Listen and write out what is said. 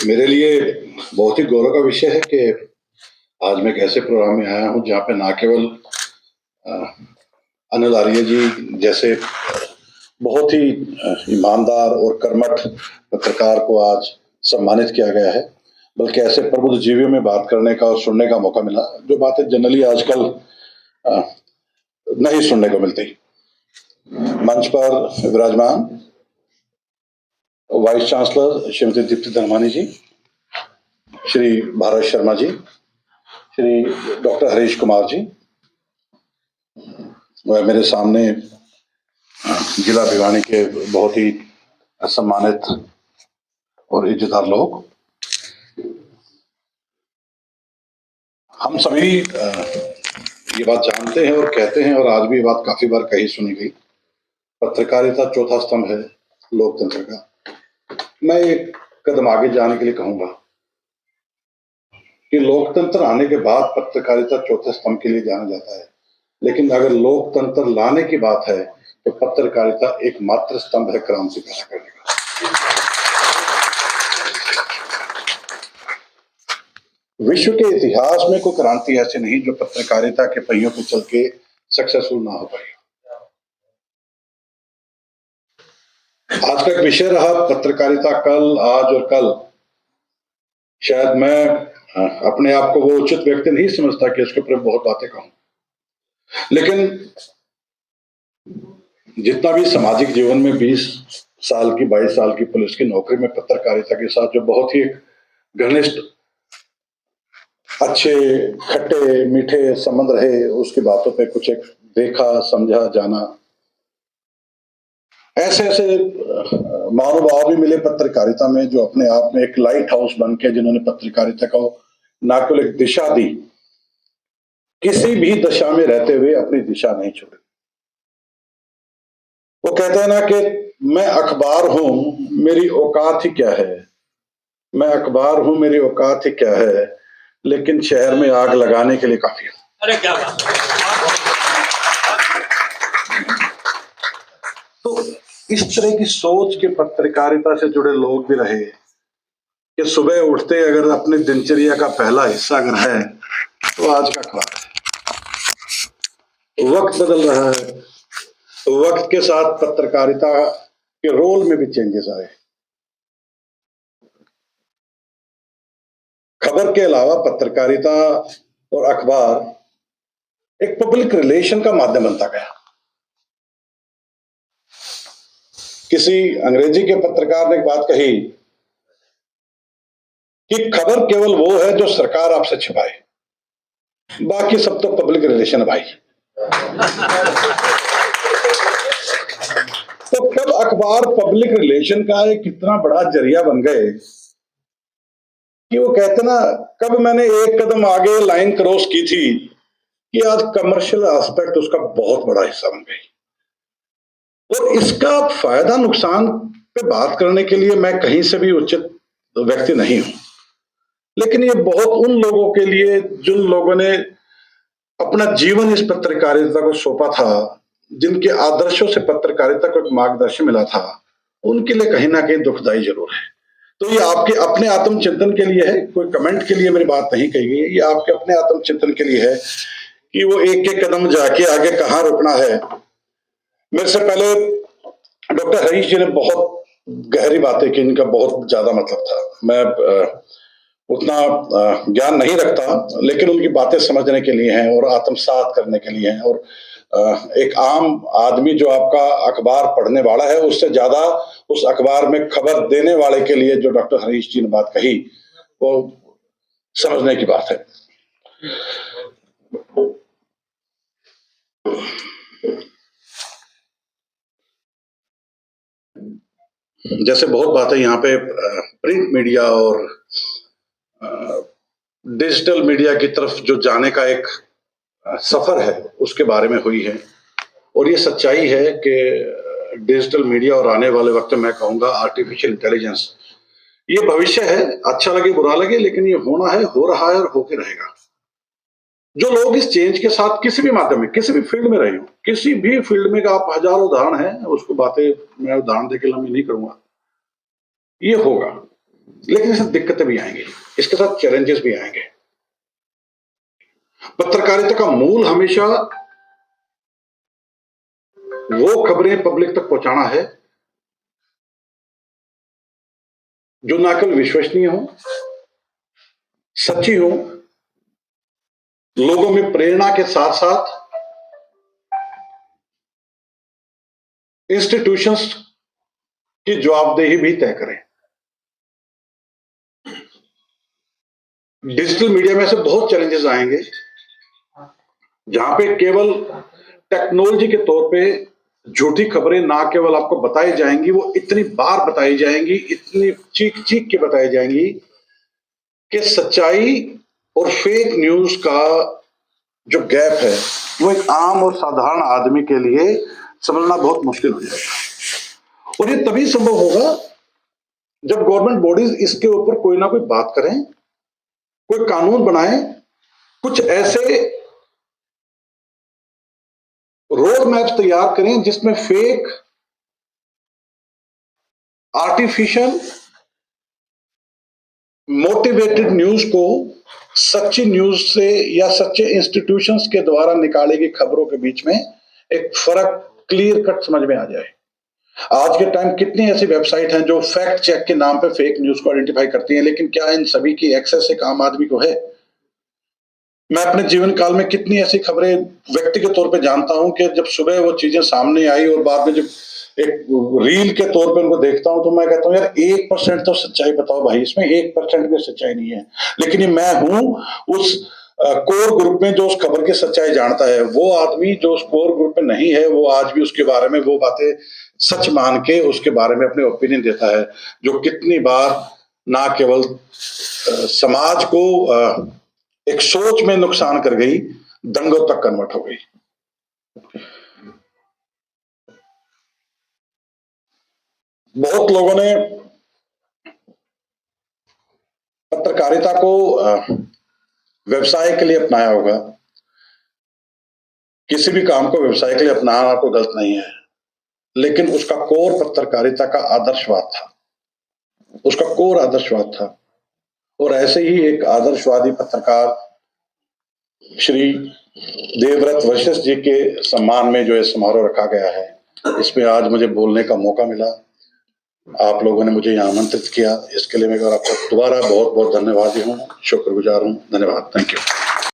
मेरे लिए बहुत ही गौरव का विषय है कि आज मैं एक ऐसे प्रोग्राम में आया हूं जहां पे ना केवल अनिल आर्य जी जैसे बहुत ही ईमानदार और कर्मठ पत्रकार को आज सम्मानित किया गया है, बल्कि ऐसे प्रबुद्ध जीवियों में बात करने का और सुनने का मौका मिला जो बातें जनरली आजकल नहीं सुनने को मिलती। मंच पर विराजमान वाइस चांसलर श्रीमती दीप्ति धर्मानी जी, श्री भारत शर्मा जी, श्री डॉक्टर हरीश कुमार जी, वह मेरे सामने जिला भिवानी के बहुत ही सम्मानित और इज्जतदार लोग। हम सभी ये बात जानते हैं और कहते हैं और आज भी ये बात काफी बार कही सुनी गई, पत्रकारिता चौथा स्तंभ है लोकतंत्र का। मैं एक कदम आगे जाने के लिए कहूंगा कि लोकतंत्र आने के बाद पत्रकारिता चौथे स्तंभ के लिए जाना जाता है, लेकिन अगर लोकतंत्र लाने की बात है तो पत्रकारिता एकमात्र स्तंभ है क्रांति पैदा करने का। विश्व के इतिहास में कोई क्रांति ऐसी नहीं जो पत्रकारिता के पहियों पर चल के सक्सेसफुल ना हो पाई। आज का विषय रहा पत्रकारिता कल, आज और कल। शायद मैं अपने आप को वो उचित व्यक्ति नहीं समझता कि इसके ऊपर बहुत बातें कहूं, लेकिन जितना भी सामाजिक जीवन में 20 साल की 22 साल की पुलिस की नौकरी में पत्रकारिता के साथ जो बहुत ही घनिष्ठ अच्छे खट्टे मीठे संबंध रहे, उसकी बातों पे कुछ एक देखा समझा जाना, ऐसे ऐसे महानुभाव भी मिले पत्रकारिता में जो अपने आप में एक लाइट हाउस बन के जिन्होंने पत्रकारिता को ना केवल एक दिशा दी, किसी भी दशा में रहते हुए अपनी दिशा नहीं छोड़ी। वो कहते हैं ना कि मैं अखबार हूं, मेरी औकात ही क्या है, मैं अखबार हूं, मेरी औकात ही क्या है, लेकिन शहर में आग लगाने के लिए काफी है। अरे क्या बात। तो इस तरह की सोच के पत्रकारिता से जुड़े लोग भी रहे कि सुबह उठते अगर अपनी दिनचर्या का पहला हिस्सा अगर है तो आज का अखबार है। वक्त बदल रहा है, वक्त के साथ पत्रकारिता के रोल में भी चेंजेस आए। खबर के अलावा पत्रकारिता और अखबार एक पब्लिक रिलेशन का माध्यम बनता गया। किसी अंग्रेजी के पत्रकार ने एक बात कही कि खबर केवल वो है जो सरकार आपसे छिपाए, बाकी सब तो पब्लिक रिलेशन है भाई। तो कब अखबार पब्लिक रिलेशन का एक कितना बड़ा जरिया बन गए कि वो कहते ना, कब मैंने एक कदम आगे लाइन क्रॉस की थी कि आज कमर्शियल एस्पेक्ट उसका बहुत बड़ा हिस्सा बन गई। और इसका फायदा नुकसान पे बात करने के लिए मैं कहीं से भी उचित व्यक्ति नहीं हूं, लेकिन ये बहुत उन लोगों के लिए जिन लोगों ने अपना जीवन इस पत्रकारिता को सौंपा था, जिनके आदर्शों से पत्रकारिता को एक मार्गदर्शन मिला था, उनके लिए कहीं ना कहीं दुखदाई जरूर है। तो ये आपके अपने आत्मचिंतन के लिए है, कोई कमेंट के लिए मेरी बात नहीं कही गई है, ये आपके अपने आत्मचिंतन के लिए है कि वो एक एक कदम जाके आगे कहां रुकना है। मेरे से पहले डॉक्टर हरीश जी ने बहुत गहरी बातें की, इनका बहुत ज्यादा मतलब था। मैं उतना ज्ञान नहीं रखता, लेकिन उनकी बातें समझने के लिए हैं और आत्मसात करने के लिए हैं। और एक आम आदमी जो आपका अखबार पढ़ने वाला है, उससे ज्यादा उस अखबार में खबर देने वाले के लिए जो डॉक्टर हरीश जी ने बात कही, वो समझने की बात है। जैसे बहुत बातें यहाँ पे प्रिंट मीडिया और डिजिटल मीडिया की तरफ जो जाने का एक सफर है उसके बारे में हुई है, और ये सच्चाई है कि डिजिटल मीडिया और आने वाले वक्त में मैं कहूंगा आर्टिफिशियल इंटेलिजेंस ये भविष्य है। अच्छा लगे बुरा लगे, लेकिन ये होना है, हो रहा है और होके रहेगा। जो लोग इस चेंज के साथ किसी भी माध्यम में, किसी भी फील्ड में रहे हो, किसी भी फील्ड में का आप हजारों उदाहरण है, उसको बातें मैं उदाहरण देकर लंबी नहीं करूंगा। ये होगा, लेकिन इसमें दिक्कतें भी आएंगी, इसके साथ चैलेंजेस भी आएंगे। पत्रकारिता का मूल हमेशा वो खबरें पब्लिक तक पहुंचाना है जो ना केवल विश्वसनीय हो, सच्ची हो, लोगों में प्रेरणा के साथ साथ इंस्टीट्यूशंस की जवाबदेही भी तय करें। डिजिटल मीडिया में से बहुत चैलेंजेस आएंगे जहां पे केवल टेक्नोलॉजी के तौर पे झूठी खबरें ना केवल आपको बताई जाएंगी, वो इतनी बार बताई जाएंगी, इतनी चीख चीख के बताई जाएंगी कि सच्चाई और फेक न्यूज का जो गैप है वो एक आम और साधारण आदमी के लिए समझना बहुत मुश्किल हो जाएगा। और ये तभी संभव होगा जब गवर्नमेंट बॉडीज इसके ऊपर कोई ना कोई बात करें, कोई कानून बनाए, कुछ ऐसे रोड मैप तैयार करें जिसमें फेक, आर्टिफिशियल, मोटिवेटेड न्यूज को सच्ची न्यूज से या सच्चे इंस्टीट्यूशंस के द्वारा निकाली गई खबरों के बीच में एक फर्क क्लियर कट समझ में आ जाए। आज के टाइम कितनी ऐसी वेबसाइट हैं जो फैक्ट चेक के नाम पे फेक न्यूज को आइडेंटिफाई करती हैं, लेकिन क्या इन सभी की एक्सेस एक आम आदमी को है? मैं अपने जीवन काल में कितनी ऐसी खबरें व्यक्तिगत तौर पे जानता हूं कि जब सुबह वो चीजें सामने आई और बाद में जब एक रील के तौर पे उनको देखता हूं तो मैं कहता हूं यार 1% तो सच्चाई बताओ भाई, इसमें 1% भी सच्चाई नहीं है। लेकिन ये मैं हूं उस कोर ग्रुप में जो उस खबर की सच्चाई जानता है। वो आदमी जो उस कोर ग्रुप में नहीं है वो आज भी उसके बारे में वो बातें सच मान के उसके बारे में अपने ओपिनियन देता है, जो कितनी बार ना केवल समाज को एक सोच में नुकसान कर गई, दंगों तक कन्वर्ट हो गई। बहुत लोगों ने पत्रकारिता को व्यवसाय के लिए अपनाया होगा। किसी भी काम को व्यवसाय के लिए अपनाना तो गलत नहीं है, लेकिन उसका कोर पत्रकारिता का आदर्शवाद था, उसका कोर आदर्शवाद था। और ऐसे ही एक आदर्शवादी पत्रकार श्री देवव्रत वशिष्ठ जी के सम्मान में जो ये समारोह रखा गया है, इसमें आज मुझे बोलने का मौका मिला। आप लोगों ने मुझे यहाँ आमंत्रित किया, इसके लिए मैं आपका दोबारा बहुत बहुत धन्यवादी हूँ, शुक्रगुजार हूँ। धन्यवाद, थैंक यू।